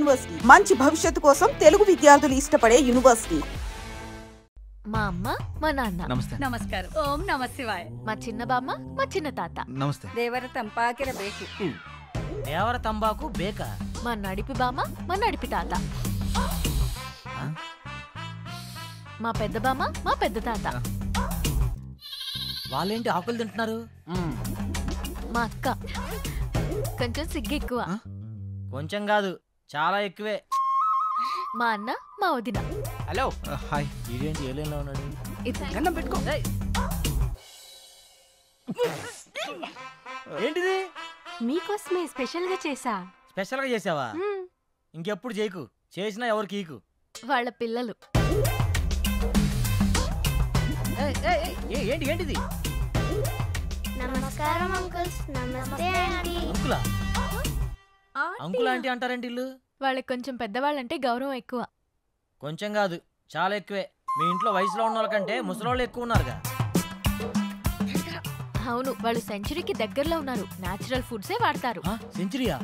University, మంచి భవిష్యత్తు కోసం తెలుగు విద్యార్థులు ఇష్టపడే యూనివర్సిటీ. మా అమ్మ, మా నాన్న. నమస్తే. నమస్కారం. ఓం నమ శివాయ. మా చిన్న బామ్మ, మా చిన్న తాత. నమస్తే. దేవర తంపాకిర బేకు. దేవర తంబాకు బేక. మా నడిపి బామ్మ, మా నడిపి తాత. మా పెద్ద బామ్మ, మా పెద్ద తాత. వాళ్ళేంటి ఆకులు తింటున్నారు? మా అక్క కొంచెం సిగ్గు ఎక్కువ. కొంచెం కాదు, చాలా ఎక్కువే. మా అన్న, మా వదిన. హలో. హాయ్. ఇదేంటి ఏలేలో ఉన్నాడు? గన్నం పెట్టుకో. ఏంటిది? మీకోసమే స్పెషల్ గా చేసా. స్పెషల్ గా చేసావా? ఇంకెప్పుడు చేయకు, చేసినా ఎవరికి ఈకు. వాళ్ళ పిల్లలు. ఏంటిది? నమస్కారం అంకుల్స్. నమస్తే ఆంటీ. అంకులా? అంకుల్ ఆంటీ అంటారేంటి ఇల్లు? వాళ్ళకి కొంచెం పెద్దవాళ్ళంటే గౌరవం ఎక్కువ. కొంచెం కాదు, చాలా ఎక్కువే. మీ ఇంట్లో వయసులో ఉన్న వాళ్ళకంటే ముసలోళ్ళు ఎక్కువ ఉన్నారుగా. అవును, వాళ్ళు సెంచరీకి దగ్గరలో ఉన్నారు. నేచురల్ ఫుడ్సే వాడతారు. సెంచరీయా?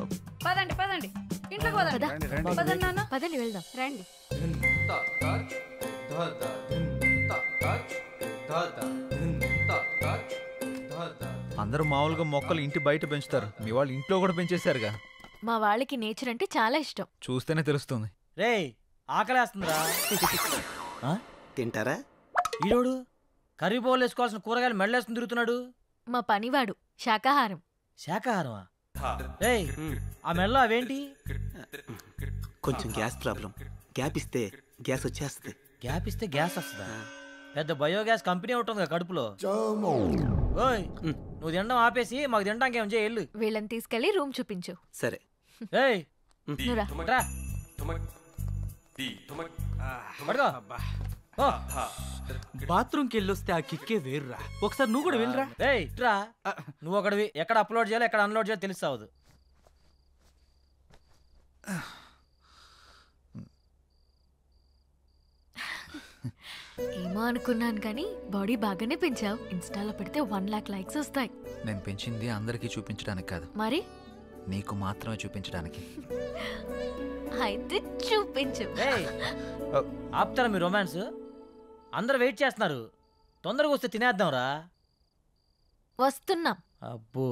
పదండి పదండి, ఇంట్లోకి పదండి. పదండి నాన్న. పదండి వెళ్దాం. రండి. అందరూ మామూలుగా మొక్కలు ఇంటి బయట పెంచుతారు, మీ వాళ్ళు ఇంట్లో కూడా పెంచేశారుగా. మా వాళ్ళకి నేచర్ అంటే చాలా ఇష్టం. చూస్తేనే తెలుస్తుంది. రేయ్, ఆకలేస్తుందిరా. తింటారా? ఈరోడు కర్రీ బౌల్ వేసుకోవాల్సిన కూరగాయలు మెడలేసుకుని తిరుగుతున్నాడు. మా పనివాడు శాకాహారం. శాకాహారమా? రేయ్, ఆ మెడలో అవేంటి? కొంచెం గ్యాస్ ప్రాబ్లం. గ్యాప్ ఇస్తే గ్యాస్ వచ్చేస్తుంది. గ్యాప్ ఇస్తే గ్యాస్ వస్తుందా? పెద్ద బయోగ్యాస్ కంపెనీ ఉంటుంది కడుపులో. ఓయ్, నువ్వు తినడం ఆపేసి మాకు తినడానికి ఏం చేయాలి? వీళ్ళని తీసుకెళ్లి రూమ్ చూపించు. సరే. ఏయ్, రా. పడుకో. బాత్రూమ్కి వెళ్ళొస్తే ఆ కిక్కే వేర్రా. ఒకసారి నువ్వు కూడా వెళ్ళరా. ఏయ్, రా. నువ్వు ఒకటివి. ఎక్కడ అప్లోడ్ చేయాలో ఎక్కడ అన్లోడ్ చేయాలో తెలుస్తావు. ఏమో అనుకున్నాను కానీ బాడీ బాగానే పెంచావు. ఇన్స్టాలో పెడితే 1 lakh లైక్స్ వస్తాయి. నేను పెంచింది అందరికీ చూపించడానికి కాదు, మరి నీకు మాత్రమే చూపించడానికి. అయితే చూపించు. ఆపుతారా మీ రొమాన్స్? అందరు వెయిట్ చేస్తున్నారు. తొందరగా వస్తే తినేద్దాం రా. వస్తున్నాం. అబ్బో,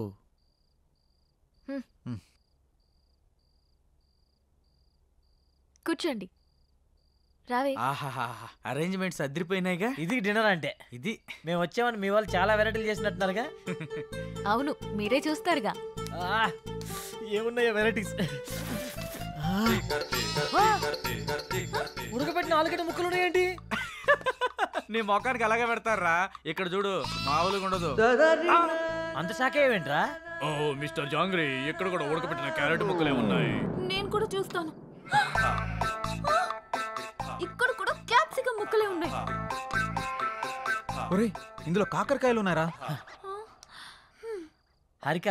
కూర్చోండి. రావే. అరేంజ్మెంట్స్ అదిరిపోయినాయిగా. ఇది డిన్నర్ అంటే. ఇది మేము వచ్చామని మీ వాళ్ళు చాలా వెరైటీలు చేసినట్టున్నారుగా. అవును, మీరే చూస్తారుగా. ఏమున్నాయో వెరైటీస్. ఉడకబెట్టిన ఆలుగడ్డ ముక్కలు ఉన్నాయేంటి? నీ మొఖానికి అలాగే పెడతారా. ఇక్కడ చూడు, మామూలుగా ఉండదు. అంత శాఖ ఏమేంట్రా? ఓ మిస్టర్ జాంగ్రీ, ఇక్కడ కూడా ఉడకబెట్టిన క్యారెట్ ముక్కలే ఉన్నాయి. నేను కూడా చూస్తాను. ఇక్కడ కూడా క్యాప్సికమ్ ముక్కలే ఉన్నాయి. ఒరేయ్, ఇందులో కాకరకాయలు ఉన్నారా? హారిక,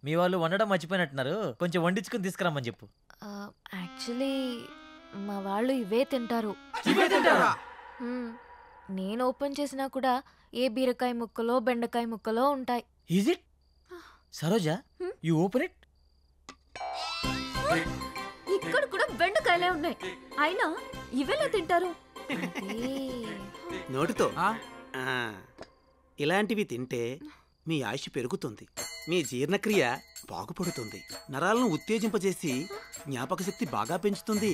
మీ వాళ్ళు వండడం మర్చిపోయినట్టున్నారు. కొంచెం వండించుకుని తీసుకురమ్మని చెప్పు. యాక్చువల్లీ మా వాళ్ళు ఇవే తింటారు. నేను ఓపెన్ చేసినా కూడా ఏ బీరకాయ ముక్కలో బెండకాయ ముక్కలో ఉంటాయి. Is it? Saroja, you open it. ఇక్కడ కూడా బెండకాయలే ఉన్నాయి, అయినా ఇవేలా తింటారు? నోటితో. ఇలాంటివి తింటే మీ ఆయుష్ పెరుగుతుంది, మీ జీర్ణక్రియ బాగుపడుతుంది, నరాలను ఉత్తేజింపజేసి జ్ఞాపక శక్తి బాగా పెంచుతుంది.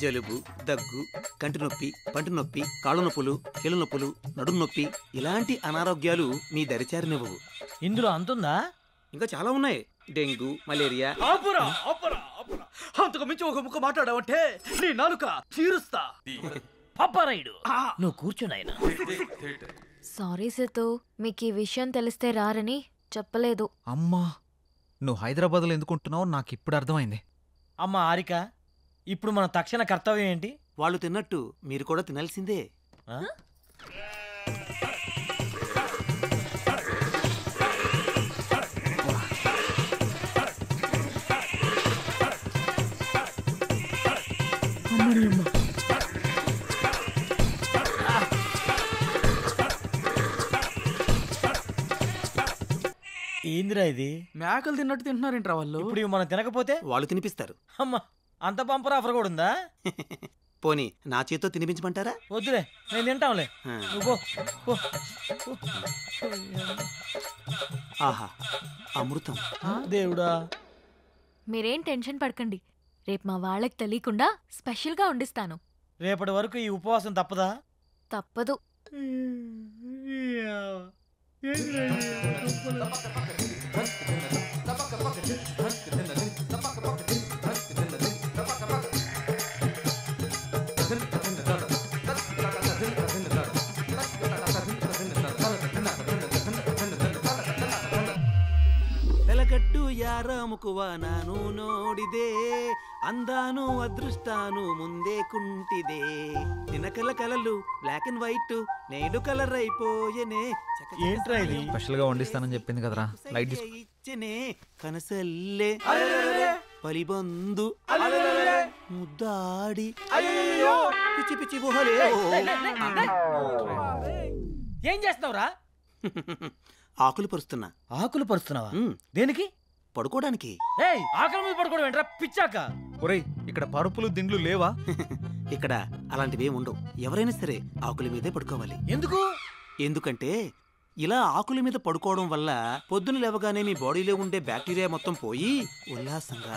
జలుబు, దగ్గు, కంటి నొప్పి, పంటి నొప్పి, కాళ్ళ నొప్పులు, కీళ్ళ నొప్పులు, నడుము నొప్పి ఇలాంటి అనారోగ్యాలు మీ దరిచారినివ్వవు. ఇందులో అంతుందా? ఇంకా చాలా ఉన్నాయి. Dengue, malaria. అంతకు మించి ఒక ముక్క మాట్లాడావంటే నీ నాలుక చీరుస్తా. పాపారాయుడు, నువ్వు కూర్చున్నాయన. సారీ సేతు, మీకు ఈ విషయం తెలిస్తే రారని చెప్పలేదు. అమ్మా, నువ్వు హైదరాబాద్లో ఎందుకుంటున్నావు నాకు ఇప్పుడు అర్థమైంది. అమ్మ హారిక, ఇప్పుడు మన తక్షణ కర్తవ్యం ఏంటి? వాళ్ళు తిన్నట్టు మీరు కూడా తినాల్సిందే. ఏందిరా ఇది? మేకలు తిన్నట్టు తింటున్నారేంట్రా వాళ్ళు? ఇప్పుడు మనం తినకపోతే వాళ్ళు తినిపిస్తారు. అమ్మా, అంత బంపర్ ఆఫర్ కూడా ఉందా? పోనీ నా చేత్తో తినిపించమంటారా? వద్దులే, నేను తింటాంలే. నువ్వు పో. ఆహా, అమృతం. దేవుడా. మీరేం టెన్షన్ పడకండి, రేపు మా వాళ్ళకి తెలియకుండా స్పెషల్గా వండిస్తాను. రేపటి వరకు ఈ ఉపవాసం తప్పదా? తప్పదు. వెలగట్టు యారాముకువ నాను నోడిదే అందాను అదృష్టాను ముందే కుంటిదే తినకల కలలు బ్లాక్ అండ్ వైట్ నేడు కలర్ అయిపోయనే. ఏంట్రా ఇది? స్పెషల్ గా వండిస్తానని చెప్పింది కదరా, లైట్ తీసుకో. ఇచ్చనే కనసల్లే పలిబందు ముద్దాడి పిచ్చి పిచ్చి గుహలే. ఏం చేస్తున్నావురా? ఆకులు పరుస్తున్నా. ఆకులు పరుస్తున్నావా? దేనికి? పడుకోవడానికి. ఏయ్, ఆకుల మీద పడుకోవడం ఏంట్రా పిచ్చాక? ఒరేయ్, ఇక్కడ పరుపులు దిండ్లు లేవా? ఇక్కడ అలాంటివి ఉండవు. ఎవరైనా సరే ఆకుల మీదే పడుకోవాలి. ఎందుకు? ఎందుకంటే ఇలా ఆకుల మీద పడుకోవడం వల్ల పొద్దున లేవగానే మీ బాడీలో ఉండే బ్యాక్టీరియా మొత్తం పోయి ఉల్లాసంగా,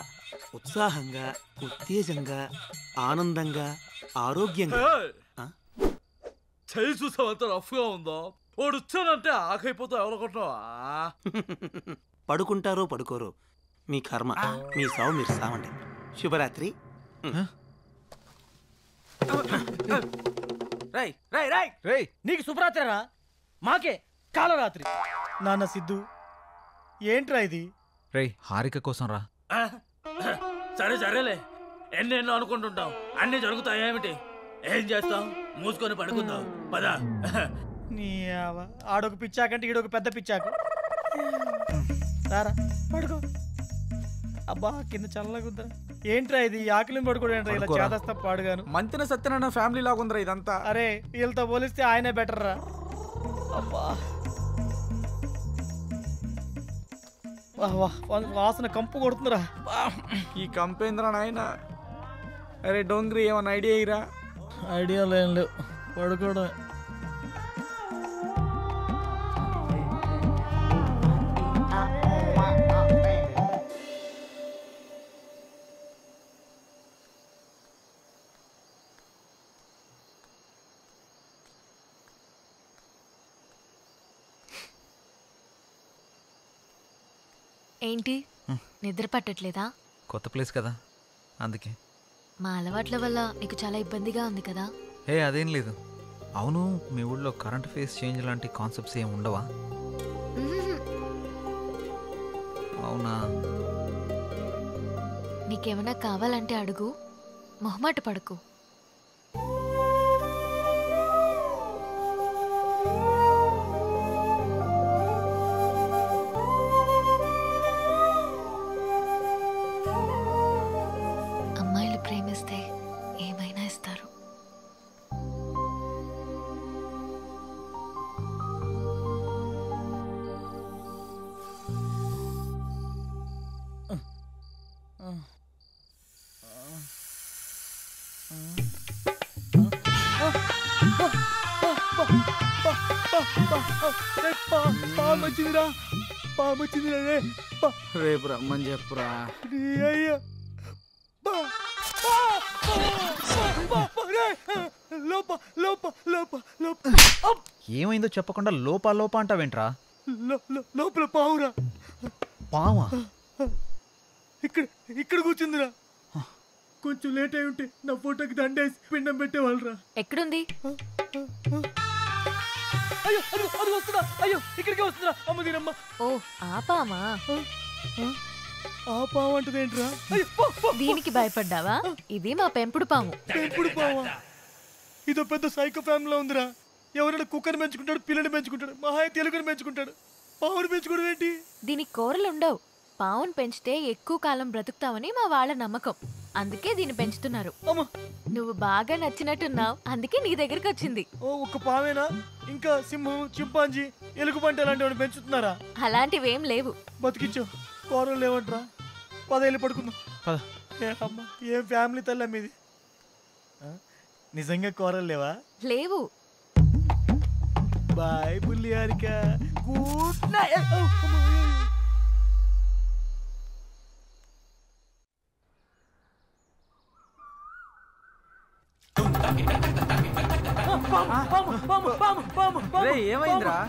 ఉత్సాహంగా, ఉత్తేజంగా, ఆనందంగా, ఆరోగ్యంగా. చేయి చూసావంత రఫ్ గా ఉందో, వాడు వచ్చానంటే ఆకైపోతా ఎవరనుకుంటున్నావా? పడుకుంటారో పడుకోరో మీ కర్మ, మీ సావు మీరు సావండి. శుభరాత్రి. రై రై రై రై, నీకు శుభరాత్రిరా, మాకే కాలరాత్రి. నాన్న సిద్ధు, ఏంట్రా ఇది? రేయ్, హారిక కోసం రా. సరే సరేలే, ఎన్నెన్నో అనుకుంటుంటాం, అన్ని జరుగుతాయేమిటి? ఏం చేస్తాం? మూసుకొని పడుకుందాం పదా. నీ ఆడొక పిచ్చాకంటే ఈడొక పెద్ద పిచ్చాకు. రారా పడుకో. అబ్బా, కింద చల్లగుందా. ఏంట్రా ఇది? ఆకలిని పడుకోవడం ఏంట్రా ఇలా చేదస్తా పాడుగాను? మంతిన సత్యనారాయణ ఫ్యామిలీ లాగుందిరా ఇదంతా. అరే, వీళ్ళతో పోలిస్తే ఆయనే బెటర్ రా. అబ్బా, వాసన కంపు కొడుతుందిరా. ఈ కంపేంద్ర నాయన. అరే డోంగ్రీ, ఏమన్నా ఐడియా ఇరా? ఐడియాలు ఏం లేవు, పడుకోవడం. ఏంటి, నిద్ర పట్టట్లేదా? కొత్త ప్లేస్ కదా, అందుకే. మా అలవాట్ల వల్ల నీకు చాలా ఇబ్బందిగా ఉంది కదా? అదేం లేదు. అవును, మీ ఊళ్ళో కరెంట్ ఫేస్ చేంజ్ లాంటి కాన్సెప్ట్స్ ఏమి ఉండవా? అవునా? నీకేమైనా కావాలంటే అడుగు, మొహమాట పడకు. అమ్మాయిలు ప్రేమిస్తే ఏమైనా ఇస్తారు. రేపు రమ్మని చెప్పురా. ఏమైందో చెప్పకుండా లోపా లోపా అంటావేంట్రా? లోపల పావురా. పావా? ఇక్కడ కూర్చుందిరా. కొంచెం లేట్ అయి ఉంటే నా ఫోటోకి దండేసి పిండం పెట్టేవాళ్ళరా. ఎక్కడుంది? అయ్యో, అది వస్తుందా? అయ్యో, ఇక్కడికే వస్తుందా? అమ్మ దీనమ్మ. ఓ, ఆ పామా? ఆ పాము అంటదేంట్రా? దీనికి భయపడ్డావా? ఇది మా పెంపుడు పాము. పెంపుడు పావా? ఇదో పెద్ద సైకో ఫ్యామిలీలో ఉందిరా. ఎవరైనా కుక్కని పెంచుకుంటాడు, పిల్లని పెంచుకుంటాడు, మహా తెలుగుని పెంచుకుంటాడు. పావుని పెంచుకోవడం ఏంటి? దీనికి కూరలు ఉండవు. పావును పెంచితే ఎక్కువ కాలం బ్రతుకుతావని మా వాళ్ళ నమ్మకం. అందుకే దీన్ని పెంచుతున్నారు. నువ్వు బాగా నచ్చినట్టున్నావు, అందుకే నీ దగ్గరికి వచ్చింది. ఓ, ఒక్క పావేనా? ఇంకా సింహం, చింపాంజీ, ఎలుగుబంటి అలాంటివి పెంచుతున్నారా? అలాంటివేం లేవు. బతికించో, కూరలు లేవంట్రా. 10 ఏళ్ళు పడుకుందాం. అమ్మా ఏం ఫ్యామిలీ తల్ల మీది. నిజంగా కూరలు లేవా? లేవు. బాయ్ బుల్లి హారిక. Good night. ఏమైందిరా?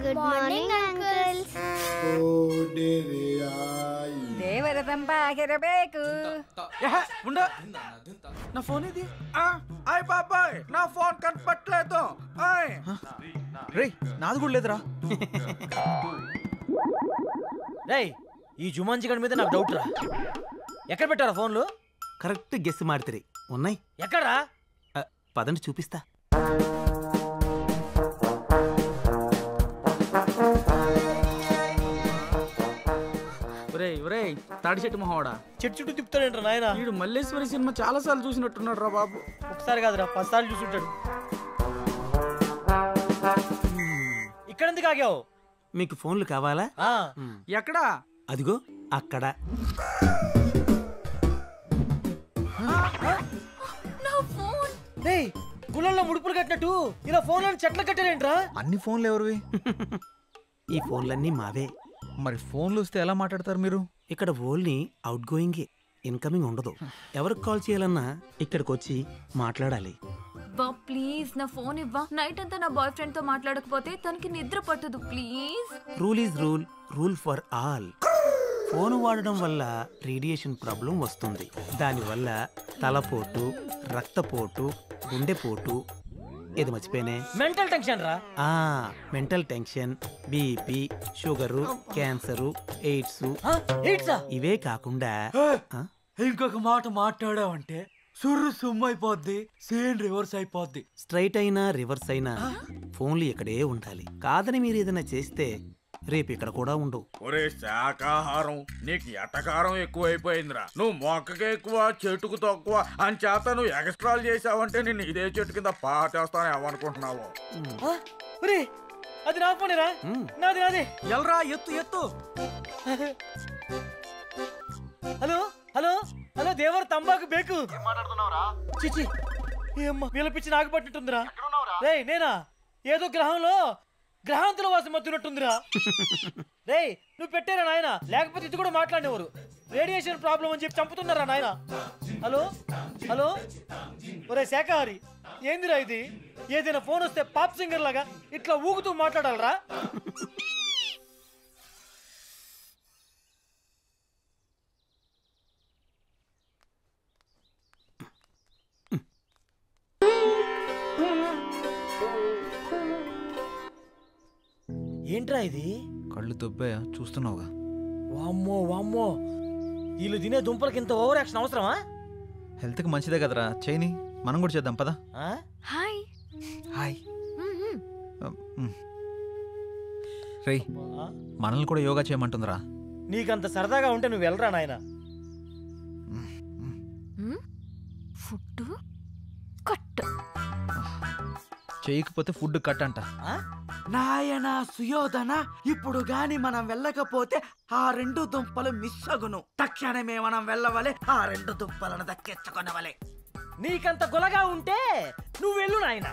Good morning uncles. ದೇವರ ತಂಪಾಗಿರಬೇಕು. నా ఫోన్ ఇది. ఆయ్ బాబాయ్ నా ఫోన్ కనపట్లేదు. రే నాది కూడా లేదురా. రేయ్ ఈ జుమాన్జీ గడి మీద నాకు డౌట్ రా. ఎక్కడ పెట్టారా ఫోన్లు? కరెక్ట్ గెస్ మాడితే ఉన్నాయి. ఎక్కడా? పదండి చూపిస్తా. తాడి చెట్టు మొహోడా చెట్టు చుట్టూ తిప్పుతాడేంట్రా నాయన. వీడు మల్లేశ్వరి సినిమా చాలా సార్లు చూసినట్టున్నాడు రా బాబు. ఒకసారి కాదురా 10 సార్లు చూసుంటాడు. ఇక్కడ ఎందుకు ఆగావు? మీకు ఫోన్లు కావాలా? ఎక్కడా? అదిగో అక్కడ. గుళ్ళల్లో ముడుపులు కట్టినట్టు ఇలా ఫోన్లను చెట్లు కట్టారేంట్రా? అన్ని ఫోన్లు ఎవరివి? ఈ ఫోన్లన్నీ మావే. మరి ఫోన్లు వస్తే ఎలా మాట్లాడతారు మీరు? ఇక్కడ ఓన్లీ అవుట్ గోయింగ్, ఇన్కమింగ్ ఉండదు. ఎవరికి కాల్ చేయాలన్నా ఇక్కడికి వచ్చి మాట్లాడాలి. బా ప్లీజ్ నా ఫోన్ ఇవ్వా. నైట్ అంతా నా బాయ్ ఫ్రెండ్ తో మాట్లాడకపోతే తనకి నిద్ర పట్టదు please. Rule is rule, rule for all. Phone వాడడం వల్ల రేడియేషన్ ప్రాబ్లం వస్తుంది. దానివల్ల తలపోటు, రక్తపోటు, గుండెపోటు, ఇది మర్చిపోయినే మెంటల్ టెన్షన్ రా. Mental tension, BP, sugar, cancer, AIDS. ఇవే కాకుండా ఇంకొక మాట మాట్లాడావంటే సుర్రు సుమ్ము అయిపోద్ది, సేన్ రివర్స్ అయిపోద్ది. స్ట్రైట్ అయినా రివర్స్ అయినా ఫోన్లు ఇక్కడే ఉండాలి. కాదని మీరు ఏదైనా చేస్తే రేపు ఇక్కడ కూడా ఉండవు. ఒరే శాకాహారం, నీకు ఎటకారం ఎక్కువైపోయిందిరా. నువ్వు మొక్కకి ఎక్కువ చెట్టుకు తక్కువ అని చేత నువ్వు ఎక్స్ట్రాలు చేసావంటే నేను ఇదే చెట్టు కింద పాటేస్తాను ఏమనుకుంటున్నావు? అది నా ఫోనేరా. నాది నాది. ఎల్రా ఎత్తు ఎత్తు. హలో హలో హలో దేవర్ తంబాకు బేకు. చిచి ఏమ్మా వీళ్ళ పిచ్చి నాకు పట్టినట్టుందిరా. రే నేనా ఏదో గ్రహంలో గ్రహాంతుల వాసం మత్తున్నట్టుందిరా. రే నువ్వు పెట్టారా నాయన, లేకపోతే ఇది కూడా మాట్లాడేవారు. రేడియేషన్ ప్రాబ్లం అని చెప్పి చంపుతున్నారా నాయన. హలో హలో ఒరే శాఖాహారి ఏందిరా ఇది? ఏదైనా ఫోన్ వస్తే పాప్ సింగర్ లాగా ఇట్లా ఊగుతూ మాట్లాడాలరా? ఏంట్రా ఇది? కళ్ళు దొబ్బాయా చూస్తున్నావుగా. వామ్మో వామ్మో, వీళ్ళు తినే దుంపలకి ఇంత ఓవర్ యాక్షన్ అవసరమా? హెల్త్కి మంచిదే కదరా, చేయని మనం కూడా చేద్దాం పదా. Hi hi. రే మనల్ని కూడా యోగా చేయమంటుందిరా. నీకంత సరదాగా ఉంటే నువ్వు వెళ్ళరా నాయన. ఫుడ్ కట్ చేయకపోతే ఫుడ్ కట్ అంట. నాయన సుయోధన, ఇప్పుడు గాని మనం వెళ్ళకపోతే ఆ 2 దుంపలు మిస్ అగును. తక్షణమే మనం వెళ్ళవలే, ఆ 2 దుంపలను దక్కించుకొనవలే. నీకంత గొలగా ఉంటే నువ్వు వెళ్ళు నాయన.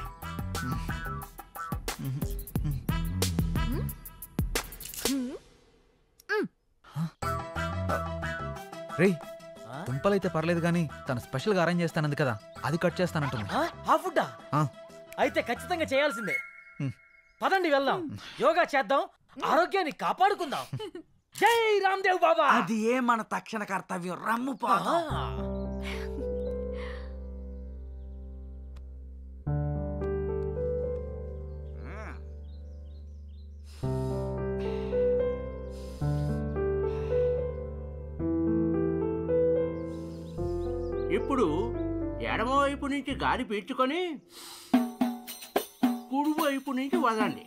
రే దుంపలైతే పర్లేదు కానీ తను స్పెషల్ గా అరేంజ్ చేస్తానంది కదా, అది కట్ చేస్తానంటుంది. ఆ ఫుడ్డా? అయితే ఖచ్చితంగా చేయాల్సిందే. పదండి వెళ్దాం, యోగా చేద్దాం, ఆరోగ్యాన్ని కాపాడుకుందాం. జై రామ్దేవ్ బాబా. అది ఏ మన తక్షణ కర్తవ్యం. రమ్ము పోదా. ఇప్పుడు ఎడమవైపు నుంచి గాలి పీల్చుకొని కుడివైపు నుంచి వదండి.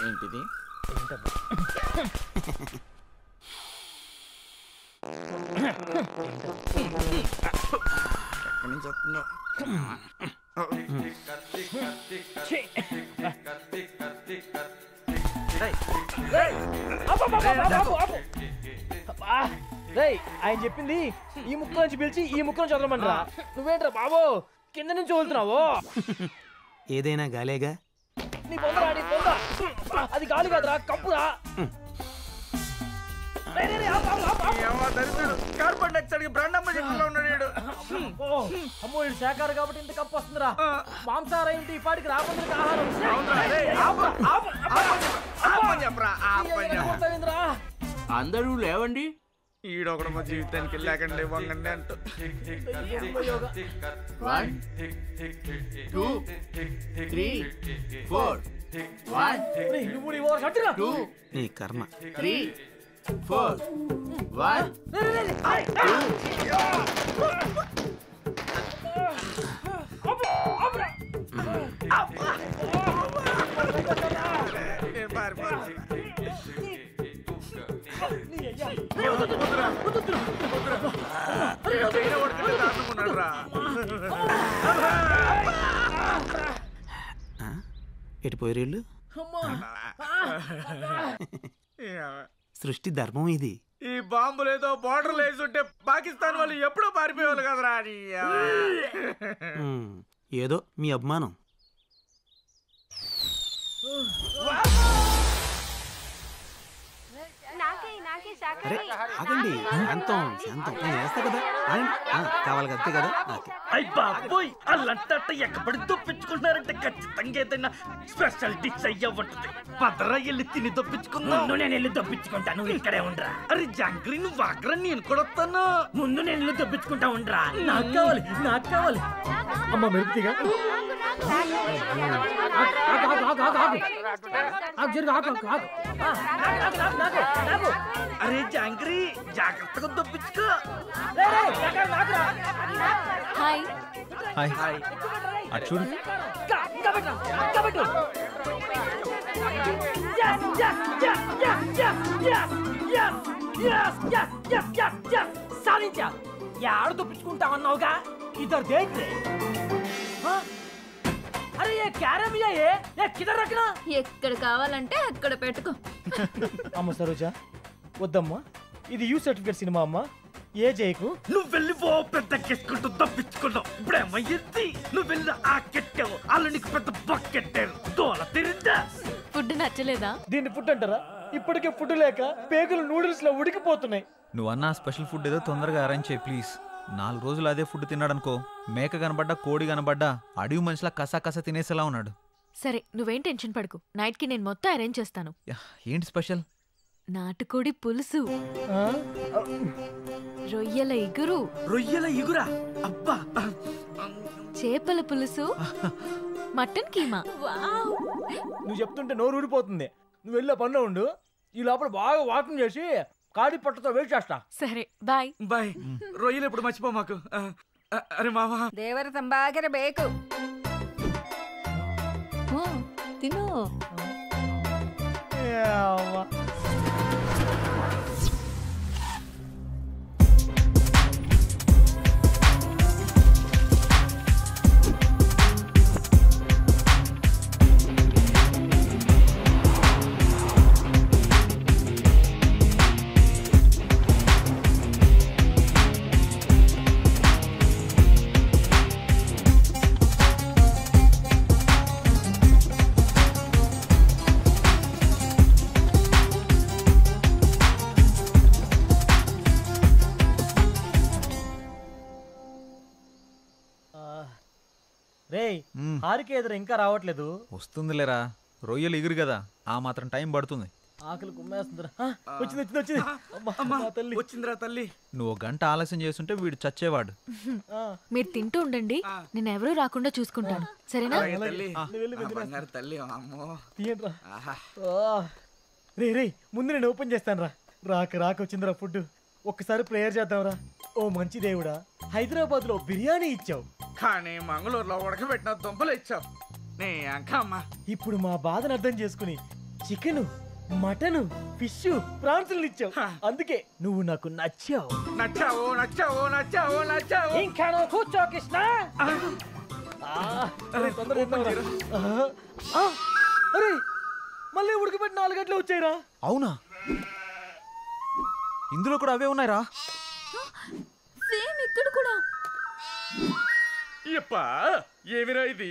ఏంటిది? ఎక్కడి నుంచి వస్తుందో. ఆయన చెప్పింది ఈ ముక్క నుంచి పిలిచి ఈ ముక్క నుంచి చదవమంటారా? నువ్వేంట్రా బాబు కింద నుంచి వదులుతున్నావు? ఏదైనా గాలేగా. నీ పొందరా, నీ పొంద. అది గాలి కాదురా, కప్పురా. కార్బన్ డైఆక్సైడ్ బ్రాండమ్మ చెట్టులో ఉన్నాడు. అమ్మో ఇది శాఖారు కాబట్టి ఇంత కప్పు వస్తుందిరా. మాంసాహారం ఏంటి ఈ పాటికి రాబందులకు ఆహారం. అందరూ లేవండి. ఈడొకడు మా జీవితానికి వెళ్ళాకండి వంగండి అంటూ. 1 2 3 4 1 2 నీ కర్మ. 3 4 1 ఎటు పోయేళ్ళు? సృష్టి ధర్మం ఇది. ఈ బాంబులేదో బార్డర్లు వేసుంటే పాకిస్తాన్ వాళ్ళు ఎప్పుడో పారిపోయేవాళ్ళు కదరా. ఏదో మీ అభిమానం. ఆగండి, శాంతం శాంతం. నేను వేస్తా కదా, కావాలి అంతే కదా. బాబోయ్ అల్లంట ఎక్కబడి దొప్పించుకుంటున్నారంటే ఖచ్చితంగా ఏదైనా స్పెషల్ డిష్ అయ్యా ఉంటుంది. పదరా వెళ్ళి తిని దొప్పించుకుందాం. నేను వెళ్ళి దొప్పించుకుంటాను, ఇక్కడే ఉండరా. అరే జాంగ్రీ నువ్వు ఆగ్రా, నేను కూడా వస్తాను. ముందు నేను వెళ్ళి దొప్పించుకుంటా ఉండరా. నాకు కావాలి, నాకు కావాలి. అమ్మ మెరుపుగా అరే జాంగ్రీ జాగ్రత్తగా దొప్పించుకో. Hi hi hi. అటు చూడు. యాడ దొప్పించుకుంటా అన్నావుగా, ఇద్దరు దేఖ్. అరే ఏ క్యారమియా ఏ కిదర్ రఖనా. ఎక్కడ కావాలంటే అక్కడ పెట్టుకో. అమ్మ సరోజా వద్దమ్మా, ఇది యూ సర్టిఫికేట్ సినిమా అమ్మా. ఏ చేయకు. నువ్వు వెళ్ళి ఓ పెద్ద కెట్టుకుంటూ తప్పించుకున్నావు. ఇప్పుడేమయ్యింది? నువ్వు వెళ్ళి ఆ కెట్టావు, వాళ్ళు నీకు పెద్ద బకెట్టారు. దోల తిరిందా? ఫుడ్ నచ్చలేదా? దీన్ని ఫుడ్ అంటారా? ఇప్పటికే ఫుడ్ లేక పేగులు నూడిల్స్ లో ఉడికిపోతున్నాయి. నువ్వు అన్న స్పెషల్ ఫుడ్ ఏదో తొందరగా అరేంజ్ చేయి ప్లీజ్. 4 రోజులు అదే ఫుడ్ తిన్నాడనుకో, మేక కనబడ్డా కోడి కనబడ్డా అడవి మనిషిలా కసా కసా తినేసేలా ఉన్నాడు. సరే నువ్వేం టెన్షన్ పడకు, నైట్ కి నేను మొత్తం అరేంజ్ చేస్తాను. ఏంటి స్పెషల్? నాటుకోడి పులుసు, రొయ్యల ఇగురు. రొయ్యల ఇగురా? అబ్బా. చేపల పులుసు, మటన్ కీమా. నువ్వు చెప్తుంటే నోరు ఊడిపోతుంది. నువ్వు వెళ్ళే పనిలో ఉండు, ఈ లోపల బాగా వాకింగ్ చేసి కాడి పట్టతో వెయిట్ చేస్తా. సరే బాయ్ బాయ్. రొయ్యలు ఎప్పుడు మర్చిపో మాకు. అరే మావా ದೇವರ ತಂಬಾಗಿರಬೇಕು. తిను. రేయ్ హారిక ఎదురు ఇంకా రావట్లేదు. వస్తుందిలేరా, రొయ్యలు ఎగురు కదా, ఆ మాత్రం టైం పడుతుంది. ఆకలి కుమ్మేస్తుందిరా. వచ్చింది వచ్చింది వచ్చింది. తల్లి వచ్చిందిరా తల్లి. నువ్వు 1 గంట ఆలస్యం చేస్తుంటే వీడు చచ్చేవాడు. మీరు తింటూ ఉండండి, నేను ఎవరూ రాకుండా చూసుకుంటాను. సరేనా? తల్లి అమ్మో. రే రే ముందు నేను ఓపెన్ చేస్తాను రా. రాక వచ్చిందిరా ఫుడ్. ఒక్కసారి ప్రేయర్ చేద్దాంరా. ఓ మంచి దేవుడా, హైదరాబాద్ లో బిర్యానీ ఇచ్చావు, కానీ మంగళూరులో ఉడకబెట్టిన దుంపలు ఇచ్చావు. నీ అంకమ్మ. ఇప్పుడు మా బాధను అర్థం చేసుకుని చికెన్, మటన్, ఫిష్, ప్రాన్స్ ఇచ్చావు. అందుకే నువ్వు నాకు నచ్చావు. నచ్చావు నచ్చావు నచ్చావు నచ్చావు. ఇంకా కూర్చో కృష్ణ. అరే తొందరగా తిందాంరా. అరే మళ్ళీ ఉడికిపెట్టి 4 గంటలు వచ్చాయిరా. అవునా? ఇందులో కూడా అవే ఉన్నాయిరా. సేమ్ ఇక్కడ కూడా. ఏమిరా ఇది?